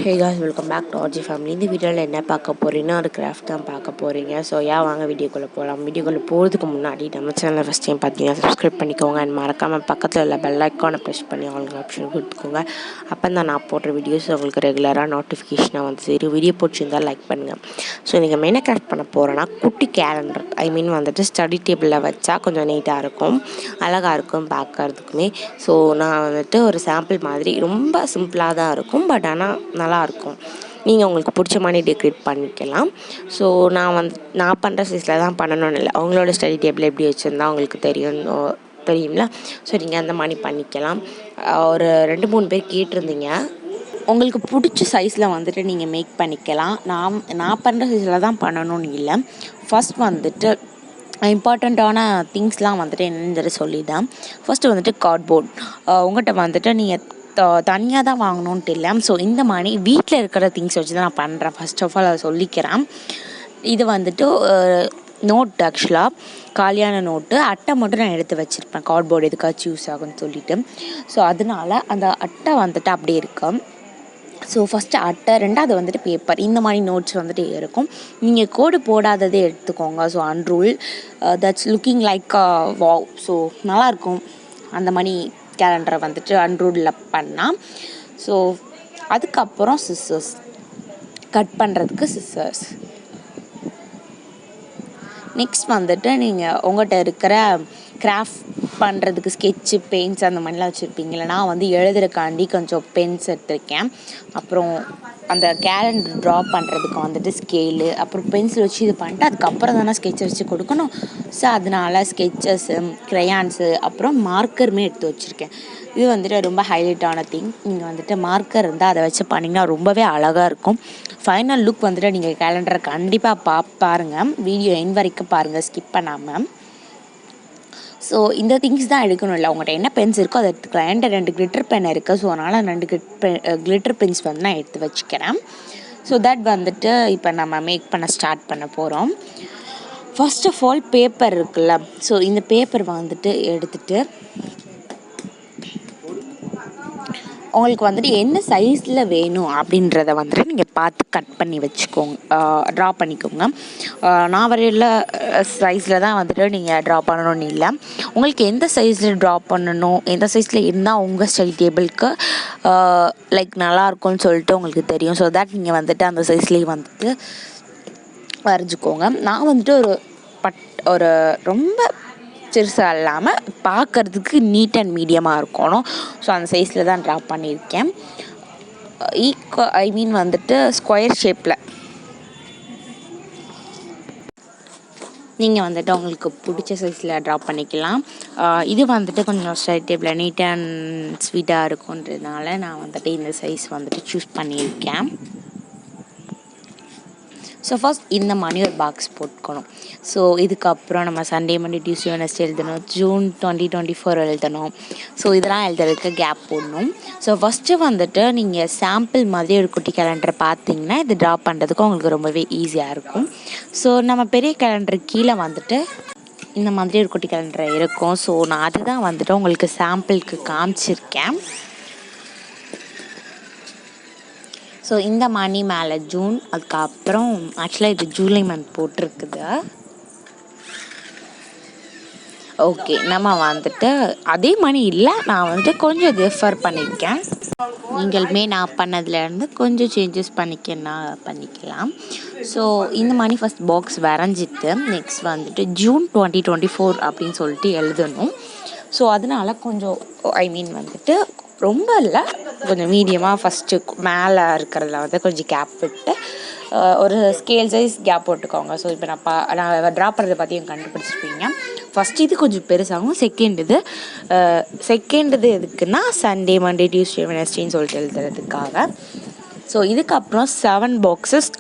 Hey guys, welcome back to RG family. இந்த வீடியோவில் என்ன பார்க்க போகிறீங்கன்னா ஒரு கிராஃப்ட் தான் பார்க்க போகிறீங்க. ஸோ வாங்க வீடியோக்குள்ளே போகலாம். வீடியோக்குள்ளே போகிறதுக்கு முன்னாடி நம்ம சேனலை ஃபஸ்ட் டைம் பார்த்தீங்கன்னா சப்ஸ்கிரைப் பண்ணிக்கோங்க. அண்ட் மறக்காமல் பக்கத்தில் உள்ள பெல் ஐக்கானை ப்ரெஸ் பண்ணி அவங்களுக்கு ஆப்ஷன் கொடுத்துக்கோங்க. அப்போ தான் நான் போடுற வீடியோஸ் உங்களுக்கு ரெகுலராக நோட்டிஃபிகேஷனாக வந்து சரி. வீடியோ பிடிச்சிருந்தால் லைக் பண்ணுங்கள். ஸோ நீங்கள் மெயினாக கிராஃப்ட் பண்ண போகிறேன்னா குட்டி கேலண்டர் வந்துட்டு ஸ்டடி டேபிளில் வச்சா கொஞ்சம் நீட்டாக இருக்கும், அழகாக இருக்கும் பார்க்கறதுக்குமே. ஸோ நான் வந்துட்டு ஒரு சாம்பிள் மாதிரி ரொம்ப சிம்பிளாக தான் இருக்கும், பட் ஆனால் நல்லாயிருக்கும். நீங்கள் உங்களுக்கு பிடிச்ச மாதிரி டெக்கரேட் பண்ணிக்கலாம். ஸோ நான் பண்ணுற சைஸில் தான் பண்ணணும்னு இல்லை, அவங்களோட ஸ்டடி டேபிள் எப்படி வச்சுருந்தா அவங்களுக்கு தெரியும்ல. ஸோ நீங்கள் அந்த மாதிரி பண்ணிக்கலாம். ஒரு 2-3 பேர் கேட்டிருந்தீங்க, உங்களுக்கு பிடிச்ச சைஸில் வந்துட்டு நீங்கள் மேக் பண்ணிக்கலாம். நான் பண்ணுற சைஸில் தான் பண்ணணும்னு இல்லை. ஃபஸ்ட் வந்துட்டு இம்பார்ட்டண்ட்டான திங்ஸ்லாம் வந்துட்டு என்னன்னு சொல்லிட்டேன். ஃபஸ்ட்டு வந்துட்டு கார்ட்போர்ட். உங்கள்கிட்ட வந்துட்டு நீங்கள் தனியாக தான் வாங்கணுன்ட்டு இல்லை. ஸோ இந்த மாதிரி வீட்டில் இருக்கிற திங்ஸ் வச்சு தான் நான் பண்ணுறேன். ஃபர்ஸ்ட் ஆஃப் ஆல் அதை சொல்லிக்கிறேன். இது வந்துட்டு நோட், ஆக்சுவலாக காலியான நோட்டு, அட்டை மட்டும் நான் எடுத்து வச்சுருப்பேன். கார்ட்போர்டு எதுக்காச்சும் யூஸ் ஆகும்னு சொல்லிவிட்டு. ஸோ அதனால் அந்த அட்டை வந்துட்டு அப்படியே இருக்கும். ஸோ ஃபஸ்ட்டு அட்டை, ரெண்டாவது வந்துட்டு பேப்பர். இந்த மாதிரி நோட்ஸ் வந்துட்டு இருக்கும். நீங்கள் கோடு போடாததே எடுத்துக்கோங்க. So unruled that's looking like wow. So நல்லாயிருக்கும் அந்த மாதிரி கேலண்டரை வந்துட்டு அன்ரூலில் பண்ணால். ஸோ அதுக்கப்புறம் சிஸ்ஸர்ஸ், கட் பண்ணுறதுக்கு சிஸ்ஸர்ஸ். நெக்ஸ்ட் வந்துட்டு நீங்கள் உங்கள்கிட்ட இருக்கிற கிராஃப்ட் பண்ணுறதுக்கு ஸ்கெட்சு, பெயிண்ட்ஸ் அந்த மாதிரிலாம் வச்சுருப்பீங்களா. நான் வந்து எழுதுறக்காண்டி கொஞ்சம் பென்ஸ் எடுத்திருக்கேன். அப்புறம் அந்த கேலண்டர் ட்ரா பண்ணுறதுக்கு வந்துட்டு ஸ்கேலு, அப்புறம் பென்சில் வச்சு இது பண்ணிட்டு அதுக்கப்புறம் தானே ஸ்கெட்சை வச்சு கொடுக்கணும். ஸோ அதனால் ஸ்கெட்சஸ்ஸு, க்ரையான்ஸு, அப்புறம் மார்க்கருமே எடுத்து வச்சுருக்கேன். இது வந்துட்டு ரொம்ப ஹைலைட்டான திங். நீங்கள் வந்துட்டு மார்க்கர் இருந்தால் அதை வச்சு பண்ணிங்கன்னா ரொம்பவே அழகாக இருக்கும். ஃபைனல் லுக் வந்துட்டு நீங்கள் கேலண்டரை கண்டிப்பாக பாருங்கள். வீடியோ எண்ட் வரைக்கும் பாருங்கள், ஸ்கிப் பண்ணாமல். ஸோ இந்த திங்ஸ் தான் எடுக்கணும் இல்லை, உங்கள்கிட்ட என்ன பென்ஸ் இருக்கோ அதை எடுத்துக்கலாம். என்கிட்ட 2 கிளிட்டர் பென் இருக்குது. ஸோ அதனால் 2 கிளிட்டர் பென்ஸ் வந்து நான் எடுத்து வச்சுக்கிறேன். ஸோ தட் வந்துட்டு இப்போ நம்ம மேக் பண்ண ஸ்டார்ட் பண்ண போகிறோம். ஃபர்ஸ்ட் ஆஃப் ஆல் பேப்பர் இருக்குல்ல, ஸோ இந்த பேப்பர் வந்துட்டு எடுத்துகிட்டு உங்களுக்கு வந்துட்டு என்ன சைஸில் வேணும் அப்படின்றத வந்துட்டு நீங்கள் பார்த்து கட் பண்ணி வச்சுக்கோங்க, ட்ரா பண்ணிக்கோங்க. நான் வரையில சைஸில் தான் வந்துட்டு நீங்கள் ட்ரா பண்ணணும்னு இல்லை. உங்களுக்கு எந்த சைஸில் ட்ரா பண்ணணும், எந்த சைஸில் இருந்தால் உங்கள் ஸ்டடி டேபிளுக்கு லைக் நல்லாயிருக்கும்னு சொல்லிட்டு உங்களுக்கு தெரியும். ஸோ தட் நீங்கள் வந்துட்டு அந்த சைஸ்லேயே வந்துட்டு வரைஞ்சிக்கோங்க. நான் வந்துட்டு ஒரு ரொம்ப சிறுசாக இல்லாமல் பார்க்குறதுக்கு நீட் அண்ட் மீடியமாக இருக்கணும். ஸோ அந்த சைஸில் தான் ட்ரா பண்ணியிருக்கேன். வந்துட்டு ஸ்கொயர் ஷேப்பில் நீங்கள் வந்துட்டு உங்களுக்கு பிடிச்ச சைஸில் ட்ரா பண்ணிக்கலாம். இது வந்துட்டு கொஞ்சம் ஸ்டடி டேபிளில் நீட் அண்ட் ஸ்வீட்டாக இருக்குன்றதுனால நான் வந்துட்டு இந்த சைஸ் வந்துட்டு சூஸ் பண்ணியிருக்கேன். ஸோ ஃபர்ஸ்ட் இந்த மாதிரி ஒரு பாக்ஸ் போட்டுக்கணும். ஸோ இதுக்கப்புறம் நம்ம சண்டே, மண்டே, டியூஸ்டே, வெட்னஸ்டே எழுதணும். ஜூன் 2024 எழுதணும். ஸோ இதெல்லாம் எழுதுறதுக்கு கேப் போடணும். ஸோ ஃபஸ்ட்டு வந்துட்டு நீங்கள் சாம்பிள் மாதிரி ஒரு குட்டி கேலண்டரை பார்த்தீங்கன்னா இது ட்ரா பண்ணுறதுக்கு உங்களுக்கு ரொம்பவே ஈஸியாக இருக்கும். ஸோ நம்ம பெரிய கேலண்டர் கீழே வந்துட்டு இந்த மாதிரி ஒரு குட்டி கேலண்டர் இருக்கும். ஸோ நான் அதுதான் வந்துட்டு உங்களுக்கு சாம்பிளுக்கு காமிச்சிருக்கேன். ஸோ இந்த மணி மேலே ஜூன், அதுக்கப்புறம் ஆக்சுவலாக இது ஜூலை மந்த் போட்டிருக்குது. ஓகே, நம்ம வந்துட்டு அதே மணி இல்லை, நான் வந்துட்டு கொஞ்சம் டிஃபர் பண்ணியிருக்கேன். நீங்களுமே நான் பண்ணதுலேருந்து கொஞ்சம் சேஞ்சஸ் பண்ணிக்கலாம். ஸோ இந்த மணி ஃபஸ்ட் பாக்ஸ் வரைஞ்சிட்டு நெக்ஸ்ட் வந்துட்டு ஜூன் 2024 அப்படின்னு சொல்லிட்டு எழுதணும். ஸோ அதனால் கொஞ்சம் வந்துட்டு ரொம்ப இல்லை, கொஞ்சம் மீடியமாக ஃபஸ்ட்டு மேலே இருக்கிறதுல வந்து கொஞ்சம் கேப் விட்டு ஒரு ஸ்கேல் சைஸ் கேப் போட்டுக்கோங்க. ஸோ இப்போ நான் ட்ரா பண்ணுறதை பற்றி கண்டுபிடிச்சிருப்பீங்க. ஃபஸ்ட் இது கொஞ்சம் பெருசாகும். செகண்ட் இது எதுக்குன்னா சண்டே, மண்டே, டியூஸ்டே, வெட்னஸ்டேன்னு சொல்லிட்டு எழுதுறதுக்காக. ஸோ இதுக்கப்புறம் 7 பாக்ஸஸ்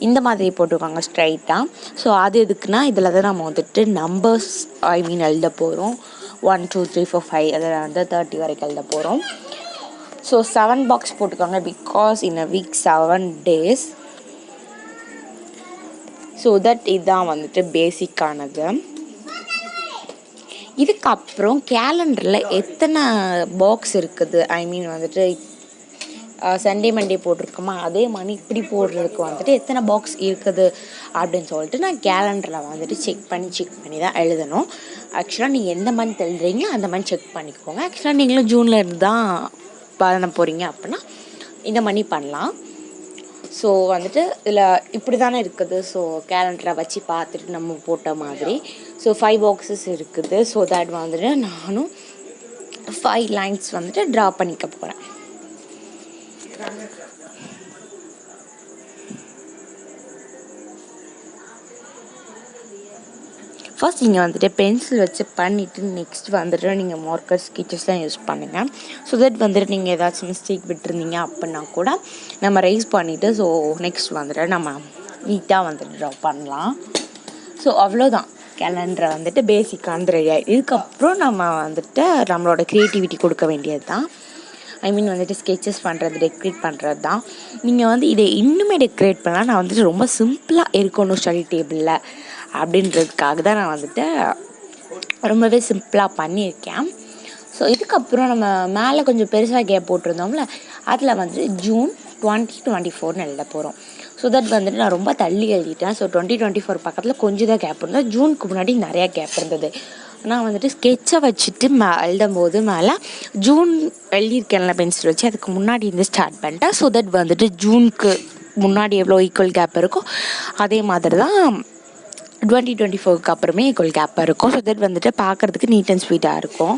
இந்த மாதிரி போட்டுருக்காங்க ஸ்ட்ரைட்டாக. ஸோ அது எதுக்குன்னா இதில் தான் நம்ம வந்துட்டு நம்பர்ஸ் எழுத போகிறோம். 1 2 3 4 5 அதில் வந்து 30 வரைக்கும் எழுத போகிறோம். ஸோ 7 பாக்ஸ் போட்டுக்கோங்க, because in a week 7 days. So that இதுதான் வந்துட்டு பேசிக்கானது. இதுக்கப்புறம் கேலண்டரில் எத்தனை பாக்ஸ் இருக்குது, வந்துட்டு சண்டே மண்டே போட்டிருக்கோமா அதே மாதிரி இப்படி போடுறதுக்கு வந்துட்டு எத்தனை பாக்ஸ் இருக்குது அப்படின்னு சொல்லிட்டு நான் கேலண்டரில் வந்துட்டு செக் பண்ணி தான் எழுதணும். ஆக்சுவலாக நீங்கள் எந்த மந்த் எழுதுறீங்களோ அந்த மந்த் செக் பண்ணிக்கோங்க. ஆக்சுவலாக நீங்களும் ஜூனில் இருந்து தான் பண்ண போகிறீங்க அப்படின்னா இந்த மணி பண்ணலாம். ஸோ வந்துட்டு இதில் இப்படி தானே இருக்குது. ஸோ கேலண்டரை வச்சு பார்த்துட்டு நம்ம போட்ட மாதிரி ஸோ 5 பாக்ஸஸ் இருக்குது. ஸோ தட் வந்துட்டு நானும் 5 லைன்ஸ் வந்துட்டு ட்ரா பண்ணிக்க போகிறேன். ஃபர்ஸ்ட் நீங்கள் வந்துட்டு பென்சில் வச்சு பண்ணிவிட்டு நெக்ஸ்ட் வந்துட்டு நீங்கள் மார்க்கர் ஸ்கெச்சஸ்லாம் யூஸ் பண்ணுங்கள். ஸோ தட் வந்துட்டு நீங்கள் ஏதாச்சும் மிஸ்டேக் விட்டுருந்தீங்க அப்படின்னா கூட நம்ம ரைஸ் பண்ணிவிட்டு ஸோ நெக்ஸ்ட் வந்துட்டு நம்ம நீட்டாக வந்துட்டு ட்ரா பண்ணலாம். ஸோ அவ்வளோதான், கேலண்டரை வந்துட்டு பேசிக்கான ரெடி. இதுக்கப்புறம் நம்ம வந்துட்டு நம்மளோட க்ரியேட்டிவிட்டி கொடுக்க வேண்டியது தான். வந்துட்டு ஸ்கெச்சஸ் பண்ணுறது, டெக்கரேட் பண்ணுறது தான். நீங்கள் வந்து இதை இன்னுமே டெக்கரேட் பண்ணலாம். நான் வந்துட்டு ரொம்ப சிம்பிளாக இருக்கணும் ஸ்டடி டேபிளில் அப்படின்றதுக்காக தான் நான் வந்துட்டு ரொம்பவே சிம்பிளாக பண்ணியிருக்கேன். ஸோ இதுக்கப்புறம் நம்ம மேலே கொஞ்சம் பெருசாக கேப் போட்டிருந்தோம்ல, அதில் வந்து ஜூன் 2024 எழுத போகிறோம். ஸோ தட் வந்துட்டு நான் ரொம்ப தள்ளி எழுதிட்டேன். ஸோ 2024 பக்கத்தில் கொஞ்சம் தான் கேப் இருந்தது. ஜூனுக்கு முன்னாடி நிறையா கேப் இருந்தது. நான் வந்துட்டு ஸ்கெட்சை வச்சுட்டு எழுதும்போது மேலே ஜூன் எழுதியிருக்கேன்ல பென்சில் வச்சு, அதுக்கு முன்னாடி இருந்து ஸ்டார்ட் பண்ணிட்டேன். ஸோ தட் வந்துட்டு ஜூனுக்கு முன்னாடி எவ்வளோ ஈக்குவல் கேப் இருக்கோ அதே மாதிரி தான் 2024க்கு அப்புறமே ஈக்குவல் கேப்பாக இருக்கும். ஸோ தட் வந்துட்டு பார்க்குறதுக்கு நீட் அண்ட் ஸ்வீட்டாக இருக்கும்.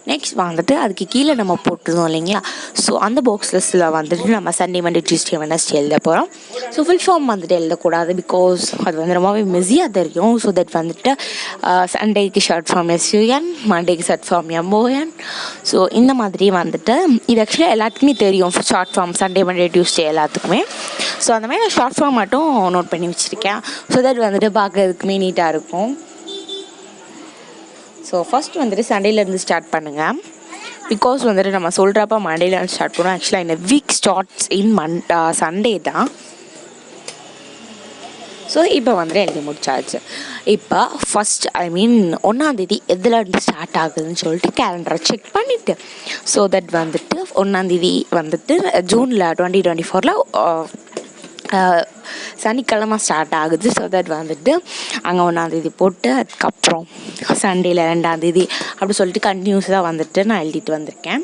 நெக்ஸ்ட் வந்துட்டு அதுக்கு கீழே நம்ம போட்டுருந்தோம் இல்லைங்களா, ஸோ அந்த பாக்ஸஸில் வந்துட்டு நம்ம சண்டே மண்டே டியூஸ்டே வெட்னஸ்டே எழுத போகிறோம். ஸோ ஃபுல் ஃபார்ம் வந்துட்டு எழுதக்கூடாது, பிகாஸ் அது வந்து ரொம்பவே மெஸியாக தெரியும். ஸோ தட் வந்துட்டு சண்டேக்கு ஷார்ட் ஃபார்ம் SUN, மண்டேக்கு ஷார்ட் ஃபார்ம் MON. ஸோ இந்த மாதிரி வந்துட்டு இது ஆக்சுவலாக எல்லாத்துக்குமே தெரியும், short form Sunday Monday Tuesday எல்லாத்துக்குமே. ஸோ அந்த மாதிரி நான் ஷார்ட் ஃபார்ம் மட்டும் நோட் பண்ணி வச்சுருக்கேன். ஸோ தட் வந்துட்டு பார்க்குறதுக்குமே நீட்டாக இருக்கும். ஸோ ஃபஸ்ட் வந்துட்டு சண்டேலேருந்து ஸ்டார்ட் பண்ணுங்கள், பிகாஸ் வந்துட்டு நம்ம சொல்கிறப்ப மண்டேலேருந்து ஸ்டார்ட் பண்ணுவோம். ஆக்சுவலாக இந்த வீக் ஸ்டார்ட்ஸ் இன் சண்டே தான். ஸோ இப்போ வந்துட்டு எழுதி முடிச்சாச்சு. இப்போ ஃபஸ்ட் 1ஆந்தேதி எதுலேருந்து ஸ்டார்ட் ஆகுதுன்னு சொல்லிட்டு கேலண்டரை செக் பண்ணிவிட்டு, ஸோ தட் வந்துட்டு 1ஆந்தேதி வந்துட்டு ஜூனில் 2024 சனிக்கிழமை ஸ்டார்ட் ஆகுது. ஸோ தட் வந்துட்டு அங்கே 1ஆந்தேதி போட்டு அதுக்கப்புறம் சண்டேயில் 2ஆந்தேதி அப்படி சொல்லிட்டு கண்டினியூஸாக வந்துட்டு நான் எழுதிட்டு வந்திருக்கேன்.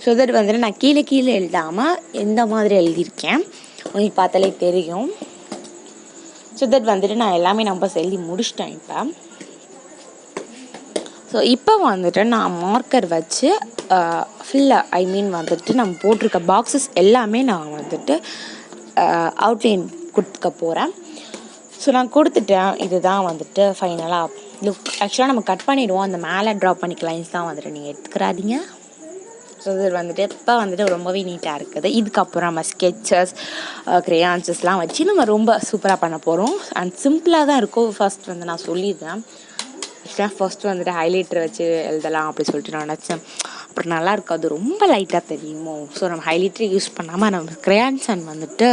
ஸோ தட் வந்துட்டு நான் கீழே எழுதாமல் எந்த மாதிரி எழுதியிருக்கேன் உங்களுக்கு பார்த்தாலே தெரியும். ஸோ தட் வந்துட்டு நான் எல்லாமே நம்பர்ஸ் எழுதி முடிச்சிட்டேன். இப்போ வந்துட்டு நான் மார்க்கர் வச்சு ஃபுல்லாக வந்துட்டு நம்ம போட்டிருக்க பாக்ஸஸ் எல்லாமே நான் வந்துட்டு அவுட்லைன் கொடுத்துக்க போகிறேன். ஸோ நான் கொடுத்துட்டேன். இதுதான் வந்துட்டு ஃபைனலாக லுக். ஆக்சுவலாக நம்ம கட் பண்ணிவிடுவோம், அந்த மேலே ட்ராப் பண்ணிக்க லைன்ஸ் தான் வந்துட்டு நீங்கள் எடுத்துக்கிறாதீங்க. ஸோ இது வந்துட்டு இப்போ வந்துட்டு ரொம்பவே நீட்டாக இருக்குது. இதுக்கப்புறம் நம்ம ஸ்கெச்சஸ் க்ரேயான்ஸஸ்லாம் வச்சு நம்ம ரொம்ப சூப்பராக பண்ண போகிறோம். அண்ட் சிம்பிளாக தான் இருக்கும். ஃபர்ஸ்ட் வந்து நான் சொல்லிடுறேன், ஆக்சுவலாக ஃபர்ஸ்ட் வந்துட்டு ஹைலைட்டர் வச்சு எழுதலாம் அப்படி சொல்லிட்டு நான் நினச்சேன். அப்புறம் நல்லா இருக்காது, ரொம்ப லைட்டாக தெரியுமோ. ஸோ நம்ம ஹைலைட்டரை யூஸ் பண்ணாமல் நம்ம க்ரேயான்ஸ் அண்ட் வந்துட்டு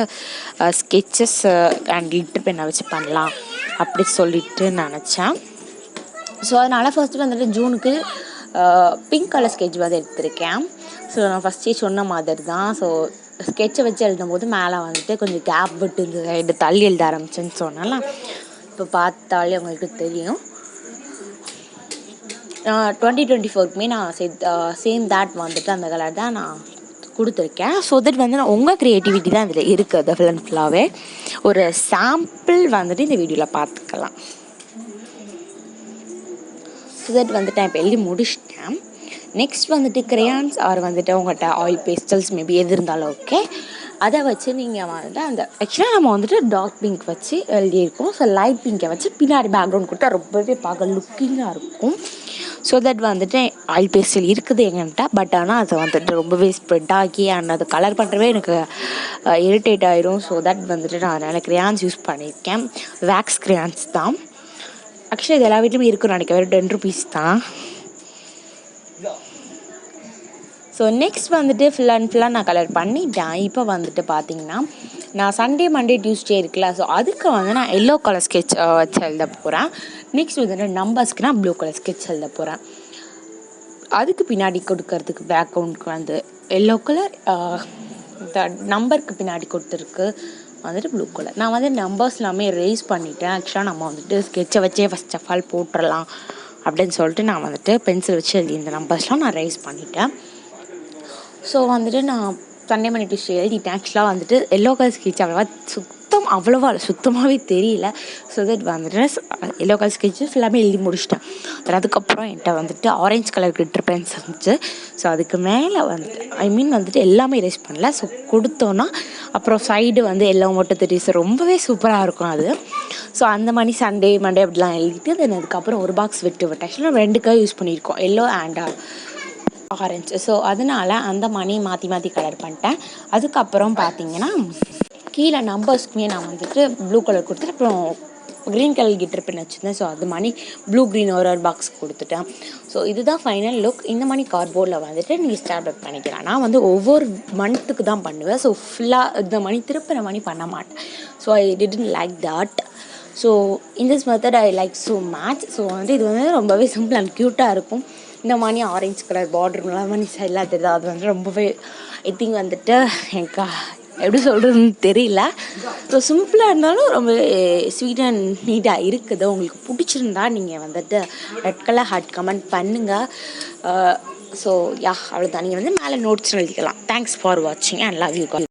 ஸ்கெச்சஸ் அண்ட் கிளிட்டர் பெண்ணை வச்சு பண்ணலாம் அப்படி சொல்லிட்டு நினச்சேன். ஸோ அதனால் ஃபர்ஸ்ட்டு வந்துட்டு ஜூனுக்கு பிங்க் கலர் ஸ்கெட்ச் வந்து எடுத்திருக்கேன். ஸோ நான் ஃபஸ்ட்டே சொன்ன மாதிரி தான். ஸோ ஸ்கெட்சை வச்சு எழுதும்போது மேலே வந்துட்டு கொஞ்சம் கேப் விட்டு இந்த சைடு தள்ளி எழுத ஆரம்பிச்சேன்னு சொன்னால இப்போ பார்த்தாலே உங்களுக்கு தெரியும். 2024க்குமே நான் சேம் தேட் வந்துட்டு அந்த கலர் தான் நான் கொடுத்துருக்கேன். ஸோ தட் வந்து நான் உங்கள் க்ரியேட்டிவிட்டி தான் இதில் இருக்குது. ஃபுல் அண்ட் ஃபுல்லாகவே ஒரு சாம்பிள் வந்துட்டு இந்த வீடியோவில் பார்த்துக்கலாம். ஸோ தட் வந்துட்டு நான் இப்போ எழுதி முடிச்சிட்டேன். நெக்ஸ்ட் வந்துட்டு க்ரேயான்ஸ் ஆர் வந்துட்டு உங்கள்கிட்ட ஆயில் பேஸ்டல்ஸ் மேபி எது இருந்தாலும் ஓகே, அதை வச்சு நீங்கள் வந்துட்டு அந்த ஆக்சுவலாக நம்ம வந்துட்டு டார்க் பிங்க் வச்சு எழுதியிருக்கோம். ஸோ லைட் பிங்கை வச்சு பின்னாடி பேக்ரவுண்ட் கொடுத்தா ரொம்பவே பார்க்க லுக்கிங்காக இருக்கும். ஸோ தட் வந்துட்டு ஆயில் பேஸ்டல் இருக்குது என்கிட்ட, பட் ஆனால் அது வந்துட்டு ரொம்பவே ஸ்ப்ரெட் ஆகி அண்ட் அது கலர் பண்ணுறவே எனக்கு இரிட்டேட் ஆயிரும். ஸோ தட் வந்துட்டு நான் அதனால் க்ரேயான்ஸ் யூஸ் பண்ணியிருக்கேன். வேக்ஸ் க்ரேயான்ஸ் தான். ஆக்சுவலாக இது எல்லா வீட்லையுமே இருக்குன்னு நினைக்கிறேன், வெறும் 10 rupees தான். ஸோ நெக்ஸ்ட் வந்துட்டு ஃபுல்லாக நான் கலர் பண்ணிட்டேன். இப்போ வந்துட்டு பார்த்தீங்கன்னா நான் சண்டே மண்டே டியூஸ்டே இருக்குல்ல, ஸோ அதுக்கு வந்து நான் எல்லோ கலர் ஸ்கெட்ச் வச்சு எழுத போகிறேன். நெக்ஸ்ட் வந்துட்டு நம்பர்ஸ்க்கு நான் ப்ளூ கலர் ஸ்கெட்ச் எழுத போகிறேன். அதுக்கு பின்னாடி கொடுக்கறதுக்கு பேக்ரவுண்டுக்கு வந்து எல்லோ கலர் இந்த நம்பருக்கு பின்னாடி கொடுத்துருக்கு வந்துட்டு ப்ளூ கலர். நான் வந்து நம்பர்ஸ் எல்லாமே ரேஸ் பண்ணிவிட்டேன். ஆக்சுவலாக நம்ம வந்துட்டு ஸ்கெட்சை வச்சே ஃபஸ்ட் ஆஃப் ஆல் போட்டுடலாம் அப்படின்னு சொல்லிட்டு நான் வந்துட்டு பென்சில் வச்சு எழுதி இந்த நம்பர்ஸ்லாம் நான் ரேஸ் பண்ணிட்டேன். ஸோ வந்துட்டு நான் சண்டே மணி டியூஸ்டே எழுதிட்டேன். ஆக்சுவலாக வந்துட்டு எல்லோ கலர் ஸ்கெட்ச் அவ்வளோவா சுத்தமாகவே தெரியல. ஸோ தட் வந்துட்டு எல்லோ கலர் ஸ்கெட்சஸ் எல்லாமே எழுதி முடிச்சிட்டேன். அதுக்கப்புறம் என்கிட்ட வந்துட்டு ஆரஞ்ச் கலர் கிளிட்டர் பென்ஸ் இருந்துச்சு. ஸோ அதுக்கு மேலே வந்துட்டு வந்துட்டு எல்லாமே எரேஸ் பண்ணல. ஸோ கொடுத்தோன்னா அப்புறம் சைடு வந்து எல்லாம் மட்டும் தெரியும். ஸோ ரொம்பவே சூப்பராக இருக்கும் அது. ஸோ அந்த மாதிரி சண்டே மண்டே அப்படிலாம் எழுதிட்டு தென் அதுக்கப்புறம் ஒரு பாக்ஸ் விட்டு ஆக்சுவலாக 2 கலர் யூஸ் பண்ணியிருக்கோம், எல்லோ அண்ட் ஆரஞ்சு. ஸோ அதனால் அந்த மணி மாற்றி கலர் பண்ணிட்டேன். அதுக்கப்புறம் பார்த்தீங்கன்னா கீழே நம்பர்ஸ்க்குமே நான் வந்துட்டு ப்ளூ கலர் கொடுத்துட்டு அப்புறம் க்ரீன் கலர் கிட்டர் பென் வச்சுருந்தேன். ஸோ அது மணி ப்ளூ க்ரீன் ஒரு பாக்ஸ் கொடுத்துட்டேன். ஸோ இதுதான் ஃபைனல் லுக். இந்த மணி கார்ட்போர்டில் வந்துட்டு நீங்கள் ஸ்டாப்லெட் பண்ணிக்கலாம். நான் வந்து ஒவ்வொரு மந்த்துக்கு தான் பண்ணுவேன். ஸோ ஃபுல்லாக இந்த மணி திருப்பின மணி பண்ண மாட்டேன். So I didn't like that. So in this method I like so much. So வந்து இது வந்து ரொம்பவே சிம்பிள் அண்ட் க்யூட்டாக இருக்கும். இந்த மணி ஆரஞ்சு கலர் பார்டர் மணி சைடெலாம் தெரியுது. அது வந்து ரொம்பவே ஐ திங்க் வந்துட்டு எனக்கு எப்படி சொல்கிறதுன்னு தெரியல. ஸோ சிம்பிளாக இருந்தாலும் ரொம்ப ஸ்வீட் அண்ட் நீட்டாக இருக்குது. உங்களுக்கு பிடிச்சிருந்தா நீங்கள் வந்துட்டு ரெட் கலர் ஹார்ட் கமெண்ட் பண்ணுங்கள். ஸோ யா அவ்வளோதான். நீங்கள் வந்து மேலே நோட்ஸ் எழுதிக்கலாம். தேங்க்ஸ் ஃபார் வாட்சிங் அண்ட் லவ் யூ.